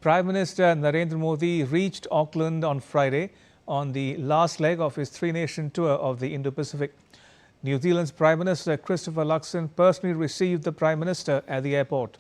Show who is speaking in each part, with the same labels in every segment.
Speaker 1: Prime Minister Narendra Modi reached Auckland on Friday on the last leg of his three-nation tour of the Indo-Pacific. New Zealand's Prime Minister Christopher Luxon personally received the Prime Minister at the airport.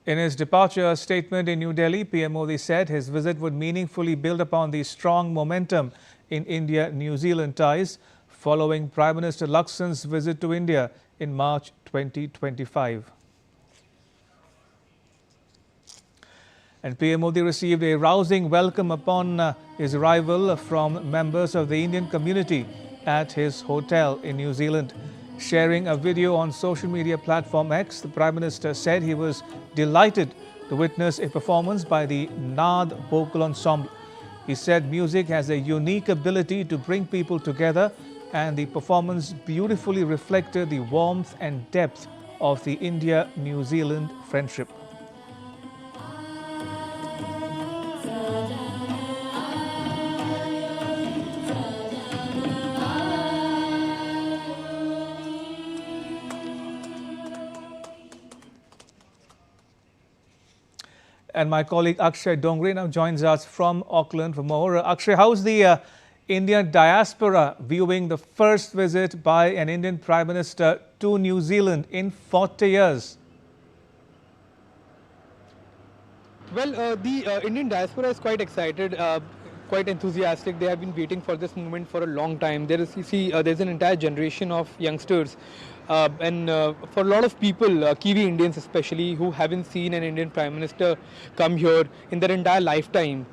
Speaker 1: In his departure statement in New Delhi, PM Modi said his visit would meaningfully build upon the strong momentum in India-New Zealand ties following Prime Minister Luxon's visit to India in March 2025. And PM Modi received a rousing welcome upon his arrival from members of the Indian community at his hotel in New Zealand. Sharing a video on social media platform X, the Prime Minister said he was delighted to witness a performance by the Naad vocal ensemble. He said music has a unique ability to bring people together, and the performance beautifully reflected the warmth and depth of the India-New Zealand friendship. And my colleague Akshay Dongre now joins us from Auckland for more. Akshay, how's the Indian diaspora viewing the first visit by an Indian Prime Minister to New Zealand in 40 years?
Speaker 2: Well, the Indian diaspora is quite excited, quite enthusiastic. They have been waiting for this moment for a long time. There's an entire generation of youngsters and for a lot of people, Kiwi Indians especially, who haven't seen an Indian Prime Minister come here in their entire lifetime.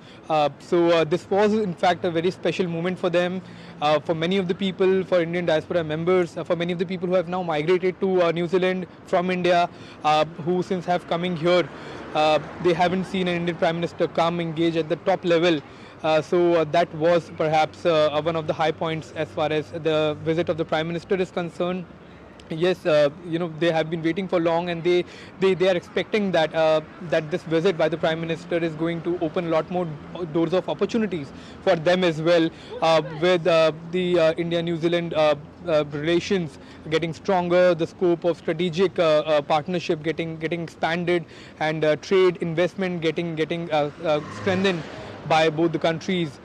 Speaker 2: So this was in fact a very special moment for them, for many of the people, for Indian diaspora members, for many of the people who have now migrated to New Zealand from India, who since have coming here, they haven't seen an Indian Prime Minister come engage at the top level. So that was perhaps one of the high points as far as the visit of the Prime Minister is concerned. Yes, they have been waiting for long, and they are expecting that that this visit by the Prime Minister is going to open a lot more doors of opportunities for them as well, with the India-New Zealand relations getting stronger, the scope of strategic partnership getting expanded, and trade investment getting strengthened by both the countries.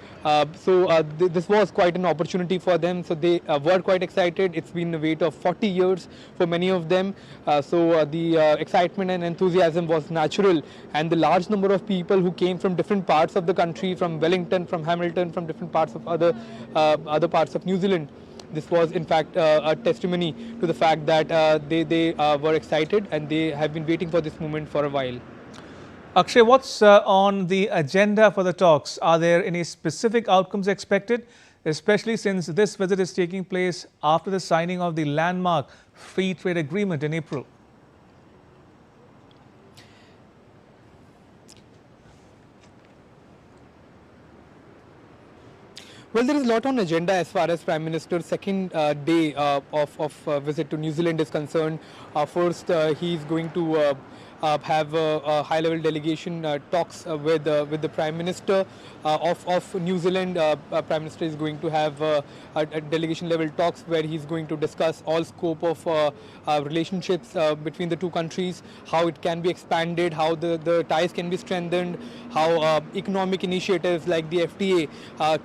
Speaker 2: So this was quite an opportunity for them. So they were quite excited. It's been a wait of 40 years for many of them. So the excitement and enthusiasm was natural. And the large number of people who came from different parts of the country, from Wellington, from Hamilton, from different parts of other parts of New Zealand, this was in fact a testimony to the fact that they were excited, and they have been waiting for this moment for a while.
Speaker 1: Akshay, what's on the agenda for the talks? Are there any specific outcomes expected, especially since this visit is taking place after the signing of the landmark free trade agreement in April?
Speaker 2: Well, there is a lot on agenda as far as Prime Minister's second day of visit to New Zealand is concerned. First, he is going to have a high-level delegation talks with the Prime Minister of New Zealand. Prime Minister is going to have a delegation-level talks where he's going to discuss all scope of relationships between the two countries, how it can be expanded, how the ties can be strengthened, how economic initiatives like the FTA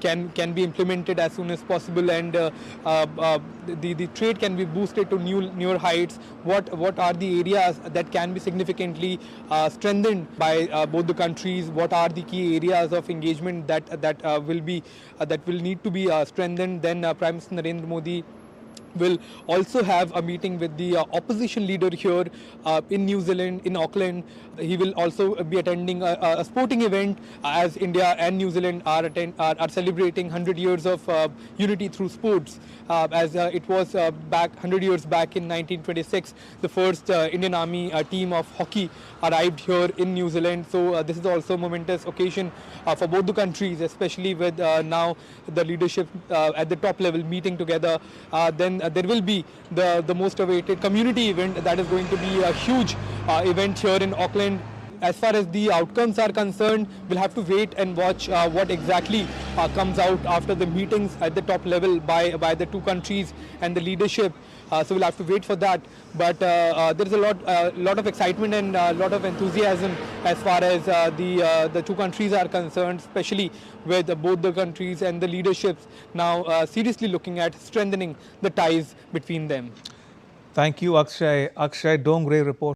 Speaker 2: can be implemented as soon as possible, and the trade can be boosted to newer heights. What are the areas that can be significantly strengthened by both the countries? What are the key areas of engagement that will need to be strengthened? Then Prime Minister Narendra Modi will also have a meeting with the opposition leader here in New Zealand, in Auckland. He will also be attending a sporting event, as India and New Zealand are celebrating 100 years of unity through sports. As it was back 100 years back in 1926, the first Indian Army team of hockey arrived here in New Zealand. So this is also a momentous occasion for both the countries, especially with now the leadership at the top level meeting together. Then there will be the most awaited community event that is going to be a huge event here in Auckland. As far as the outcomes are concerned, we'll have to wait and watch what exactly comes out after the meetings at the top level by the two countries and the leadership. So we'll have to wait for that. But there is a lot of excitement and a lot of enthusiasm as far as the two countries are concerned, especially with both the countries and the leaderships now seriously looking at strengthening the ties between them.
Speaker 1: Thank you, Akshay. Akshay Dongre report.